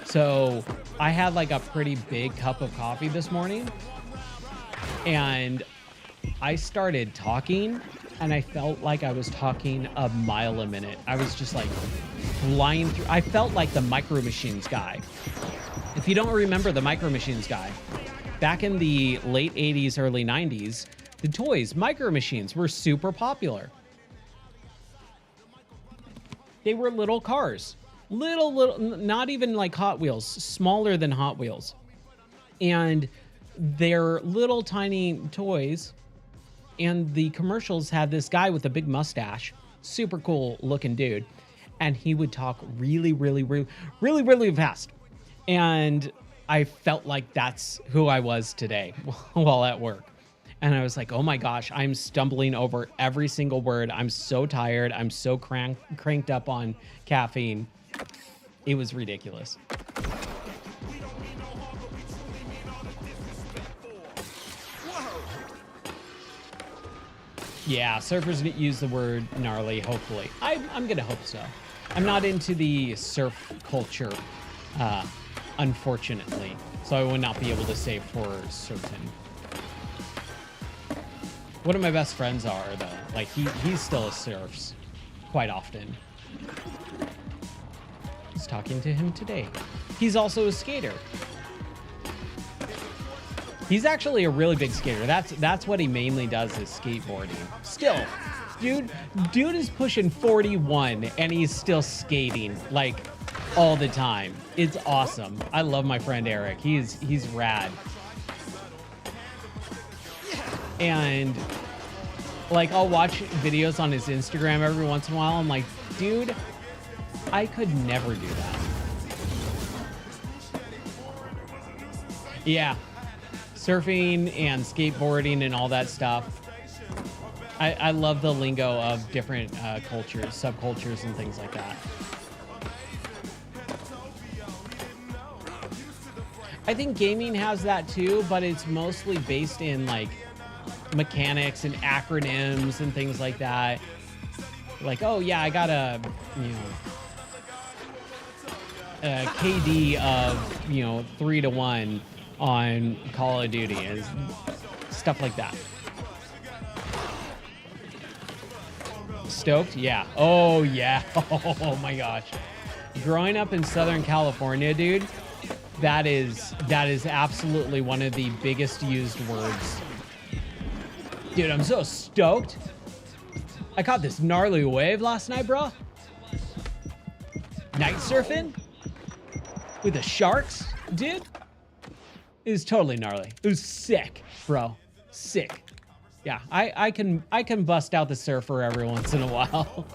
[SPEAKER 1] So I had like a pretty big cup of coffee this morning, and I started talking, and I felt like I was talking a mile a minute. I was just like flying through. I felt like the Micro Machines guy. If you don't remember the Micro Machines guy, back in the late 80s, early 90s, the toys, Micro Machines, were super popular. They were little cars. Little, not even like Hot Wheels, smaller than Hot Wheels. And they're little tiny toys. And the commercials had this guy with a big mustache, super cool looking dude. And he would talk really, really, really, really, really fast. And I felt like that's who I was today while at work. And I was like, oh my gosh, I'm stumbling over every single word. I'm so tired. I'm so cranked up on caffeine. It was ridiculous. Yeah, surfers use the word gnarly, hopefully. I'm gonna hope so. I'm not into the surf culture, unfortunately, so I would not be able to say for certain. One of my best friends are, though. Like, he still surfs quite often. I was talking to him today. He's also a skater. He's actually a really big skater. That's what he mainly does, is skateboarding. Still, dude is pushing 41 and he's still skating like all the time. It's awesome. I love my friend Eric. He's rad. And like, I'll watch videos on his Instagram every once in a while. I'm like, dude, I could never do that. Yeah. Surfing and skateboarding and all that stuff. I love the lingo of different cultures, subcultures, and things like that. I think gaming has that too, but it's mostly based in like mechanics and acronyms and things like that. Like, oh yeah, I got a KD of 3-1 on Call of Duty and stuff like that. Stoked? Yeah. Oh yeah. Oh my gosh. Growing up in Southern California, dude, that is absolutely one of the biggest used words. Dude, I'm so stoked. I caught this gnarly wave last night, bro. Night surfing with the sharks, dude. It was totally gnarly. It was sick, bro. Sick. Yeah, I can bust out the surfer every once in a while.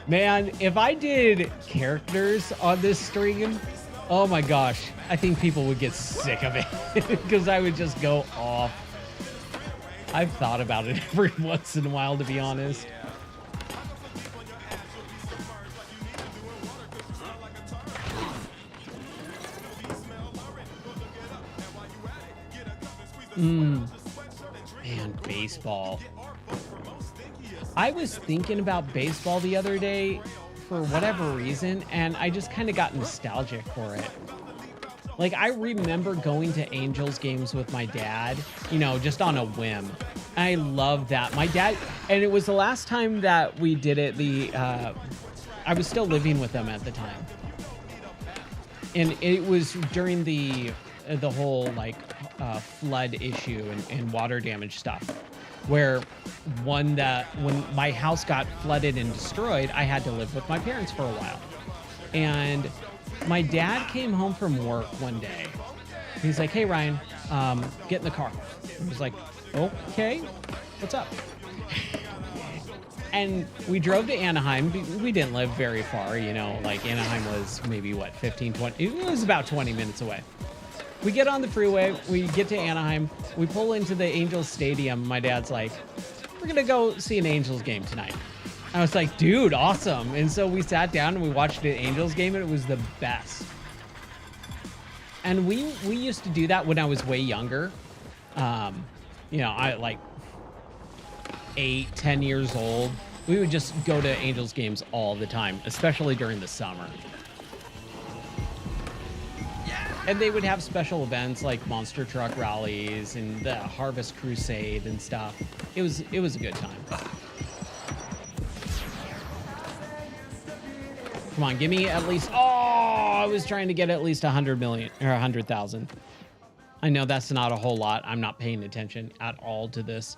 [SPEAKER 1] Man, if I did characters on this stream, oh my gosh, I think people would get sick of it because I would just go off. I've thought about it every once in a while, to be honest. Man, baseball. I was thinking about baseball the other day for whatever reason, and I just kind of got nostalgic for it. Like, I remember going to Angels games with my dad, just on a whim. I love that. My dad, and it was the last time that we did it, I was still living with them at the time. And it was during the whole, flood issue and water damage stuff, where when my house got flooded and destroyed, I had to live with my parents for a while. And my dad came home from work one day. He's like, hey, Ryan, get in the car. I was like, okay, what's up? And we drove to Anaheim. We didn't live very far, Anaheim was maybe, 15, 20, it was about 20 minutes away. We get on the freeway, we get to Anaheim, we pull into the Angels Stadium. My dad's like, we're gonna go see an Angels game tonight. I was like, dude, awesome. And so we sat down and we watched an Angels game, and it was the best. And we used to do that when I was way younger. You know, I like 8, 10 years old. We would just go to Angels games all the time, especially during the summer. And they would have special events like monster truck rallies and the Harvest Crusade and stuff. It was a good time. Come on, give me at least, oh, I was trying to get at least 100 million or 100,000. I know that's not a whole lot. I'm not paying attention at all to this.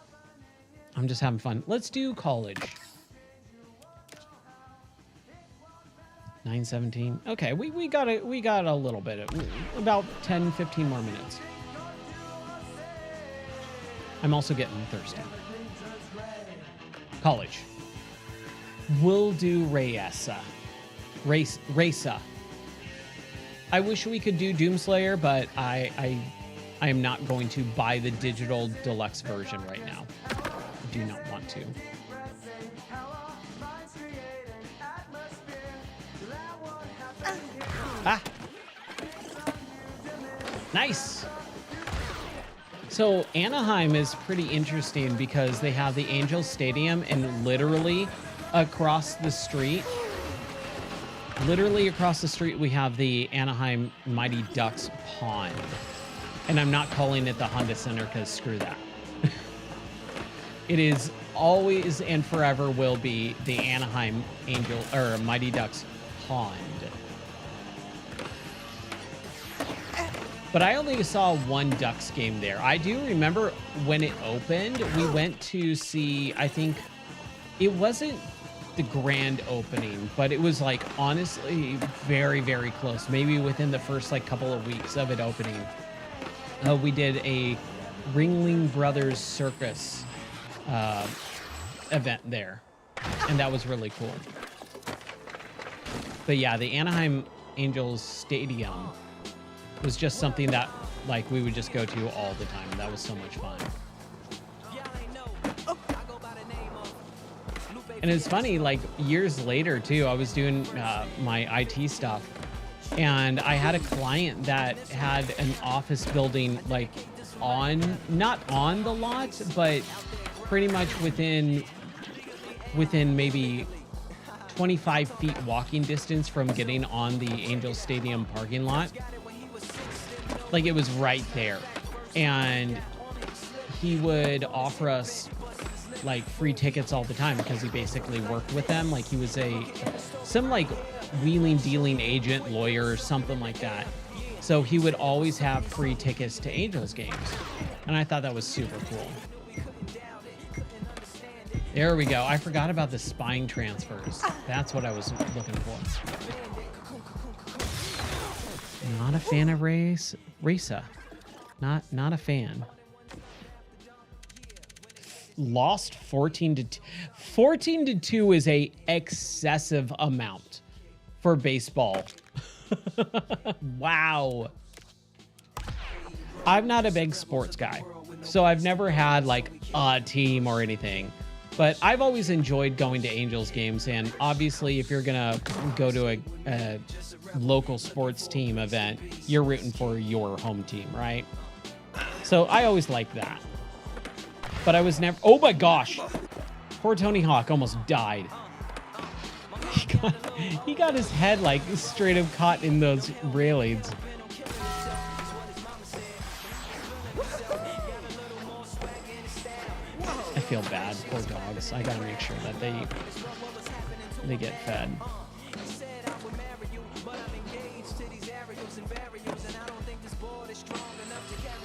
[SPEAKER 1] I'm just having fun. Let's do college. 9:17. Okay, we got a little bit of, about 10, 15 more minutes. I'm also getting thirsty. College. We'll do Raysa. I wish we could do Doomslayer, but I am not going to buy the digital deluxe version right now. I do not want to. Ah! Nice! So Anaheim is pretty interesting because they have the Angels Stadium, and literally across the street, we have the Anaheim Mighty Ducks pond. And I'm not calling it the Honda Center because screw that. It is always and forever will be the Anaheim Mighty Ducks pond. But I only saw one Ducks game there. I do remember when it opened, we went to see, I think it wasn't the grand opening, but it was like honestly very, very close. Maybe within the first like couple of weeks of it opening. We did a Ringling Brothers Circus event there, and that was really cool. But yeah, the Anaheim Angels Stadium was just something that like we would just go to all the time. That was so much fun. And it's funny, like years later too, I was doing my IT stuff, and I had a client that had an office building like not on the lot, but pretty much within maybe 25 feet walking distance from getting on the Angels Stadium parking lot. Like it was right there. And he would offer us like free tickets all the time because he basically worked with them. Like he was some like wheeling dealing agent, lawyer, or something like that. So he would always have free tickets to Angels games. And I thought that was super cool. There we go. I forgot about the spine transfers. That's what I was looking for. Not a fan of Raysa. Not a fan. Lost 14-2. 14-2 is a excessive amount for baseball. Wow. I'm not a big sports guy, so I've never had like a team or anything. But I've always enjoyed going to Angels games, and obviously if you're gonna go to a local sports team event, you're rooting for your home team, right? So I always liked that. But I was never, oh my gosh! Poor Tony Hawk almost died. He got his head like straight up caught in those railings. I feel bad, poor dogs. I gotta make sure that they get fed.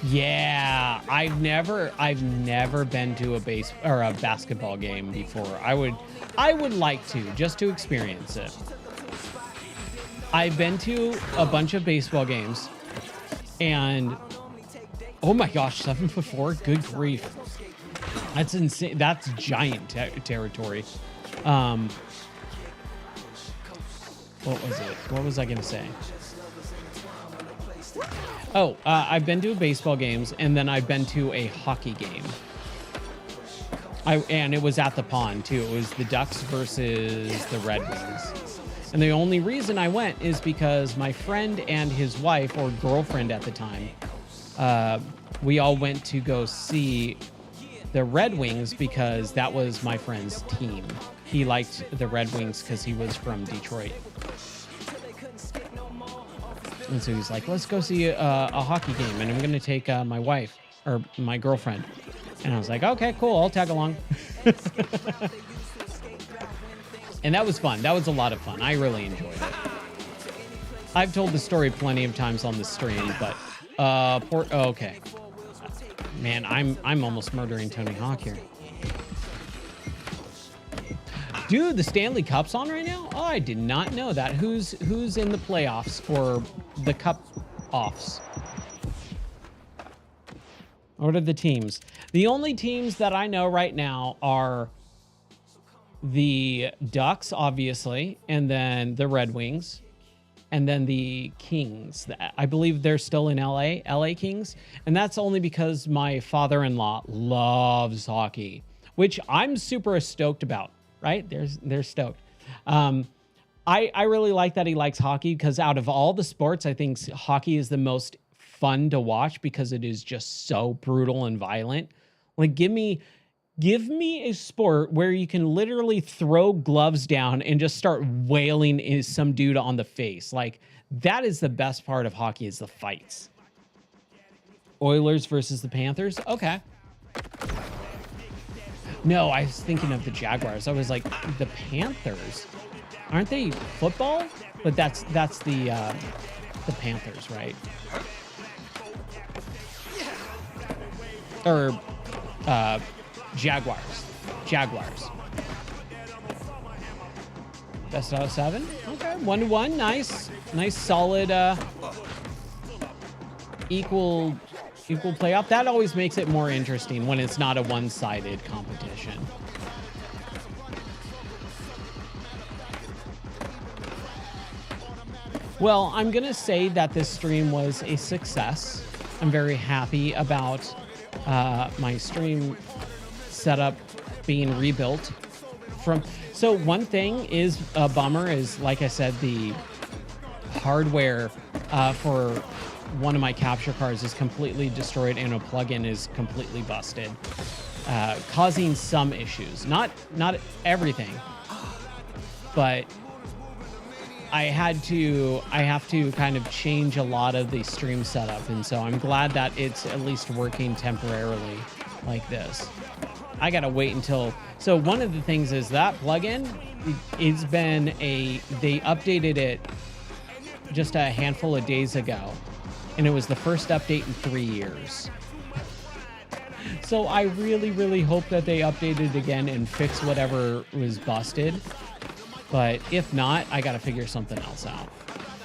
[SPEAKER 1] Yeah, I've never been to a basketball game before. I would like to, just to experience it. I've been to a bunch of baseball games, and oh my gosh, 7'4", good grief. That's insane. That's giant territory. What was it? What was I gonna say? Oh, I've been to baseball games, and then I've been to a hockey game. And it was at the pond too. It was the Ducks versus the Red Wings. And the only reason I went is because my friend and his wife, or girlfriend at the time, we all went to go see the Red Wings because that was my friend's team. He liked the Red Wings because he was from Detroit. And so he's like, let's go see a hockey game. And I'm going to take my wife or my girlfriend. And I was like, okay, cool. I'll tag along. And that was fun. That was a lot of fun. I really enjoyed it. I've told the story plenty of times on the stream, but okay. Man, I'm almost murdering Tony Hawk here. Dude, the Stanley Cup's on right now? Oh, I did not know that. Who's in the playoffs or the cup offs? What are the teams? The only teams that I know right now are the Ducks, obviously, and then the Red Wings, and then the Kings. I believe they're still in LA Kings, and that's only because my father-in-law loves hockey, which I'm super stoked about. Right? They're stoked. I really like that he likes hockey because out of all the sports, I think hockey is the most fun to watch because it is just so brutal and violent. Like, give me a sport where you can literally throw gloves down and just start wailing some dude on the face. Like, that is the best part of hockey, is the fights. Oilers versus the Panthers. Okay. No, I was thinking of the Jaguars. I was like, the Panthers, aren't they football? But that's the Panthers, right? Or Jaguars. Best out of 7. Okay, 1-1. Nice, solid, equal playoff. That always makes it more interesting when it's not a one-sided competition. Well, I'm gonna say that this stream was a success. I'm very happy about my stream setup being rebuilt. So one thing is a bummer is, like I said, the hardware for one of my capture cards is completely destroyed and a plugin is completely busted, causing some issues. Not everything, but I have to kind of change a lot of the stream setup, and so I'm glad that it's at least working temporarily like this. I gotta wait until. So one of the things is that plugin, they updated it just a handful of days ago. And it was the first update in 3 years. So I really, really hope that they update it again and fix whatever was busted. But if not, I got to figure something else out.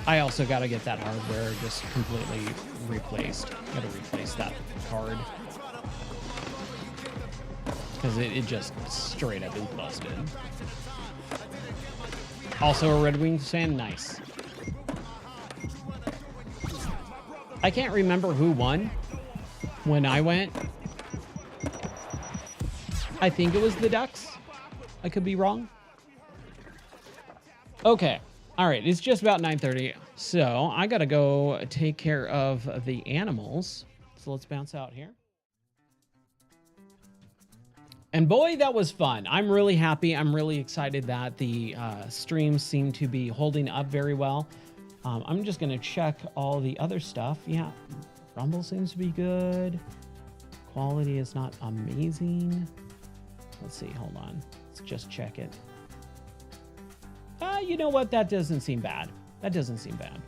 [SPEAKER 1] I also got to get that hardware just completely replaced. Got to replace that card. Because it just straight up is busted. Also a Red Wings fan? Nice. I can't remember who won when I went. I think it was the Ducks. I could be wrong. Okay. All right. It's just about 9:30. So I got to go take care of the animals. So let's bounce out here. And boy, that was fun. I'm really happy. I'm really excited that the streams seem to be holding up very well. I'm just going to check all the other stuff. Yeah, Rumble seems to be good. Quality is not amazing. Let's see. Hold on. Let's just check it. You know what? That doesn't seem bad. That doesn't seem bad.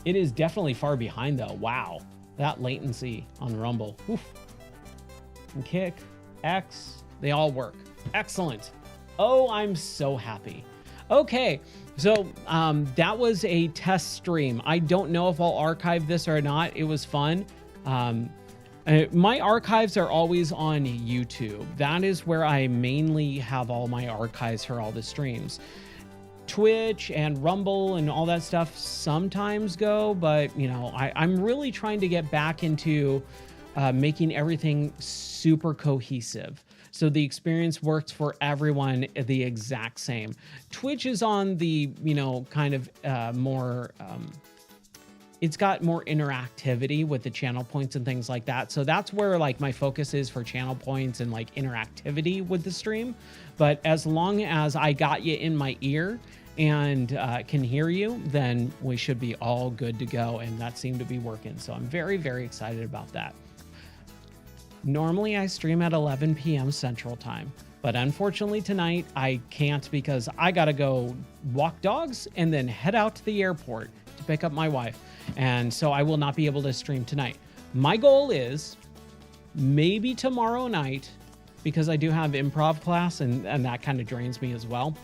[SPEAKER 1] It is definitely far behind, though. Wow. That latency on Rumble. Oof. And Kick, X, they all work. Excellent. Oh, I'm so happy. Okay. So that was a test stream. I don't know if I'll archive this or not. It was fun. My archives are always on YouTube. That is where I mainly have all my archives for all the streams. Twitch and Rumble and all that stuff sometimes go, but you know, I'm really trying to get back into making everything super cohesive. So the experience works for everyone the exact same. Twitch is on the, you know, kind of more, it's got more interactivity with the channel points and things like that. So that's where like my focus is for channel points and like interactivity with the stream. But as long as I got you in my ear and can hear you, then we should be all good to go. And that seemed to be working. So I'm very, very excited about that. Normally I stream at 11 p.m. Central Time, but unfortunately tonight I can't because I gotta go walk dogs and then head out to the airport to pick up my wife. And so I will not be able to stream tonight. My goal is maybe tomorrow night, because I do have improv class and that kind of drains me as well,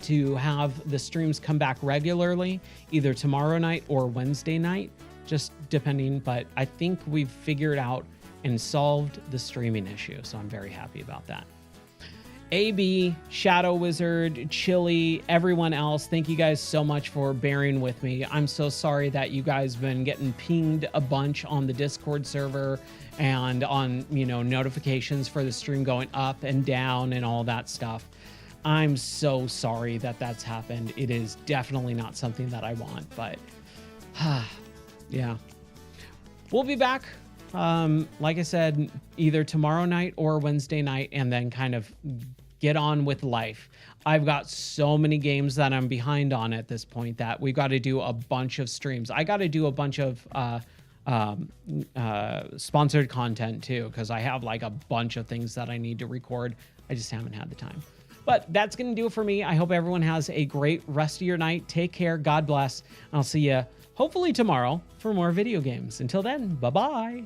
[SPEAKER 1] to have the streams come back regularly, either tomorrow night or Wednesday night, just depending. But I think we've figured out and solved the streaming issue. So I'm very happy about that. AB, Shadow Wizard, Chili, everyone else, thank you guys so much for bearing with me. I'm so sorry that you guys been getting pinged a bunch on the Discord server and on, you know, notifications for the stream going up and down and all that stuff. I'm so sorry that that's happened. It is definitely not something that I want, but yeah. We'll be back. Like I said, either tomorrow night or Wednesday night, and then kind of get on with life. I've got so many games that I'm behind on at this point that we've got to do a bunch of streams. I got to do a bunch of sponsored content too, because I have like a bunch of things that I need to record. I just haven't had the time. But that's going to do it for me. I hope everyone has a great rest of your night. Take care. God bless. I'll see you hopefully tomorrow for more video games. Until then, bye-bye.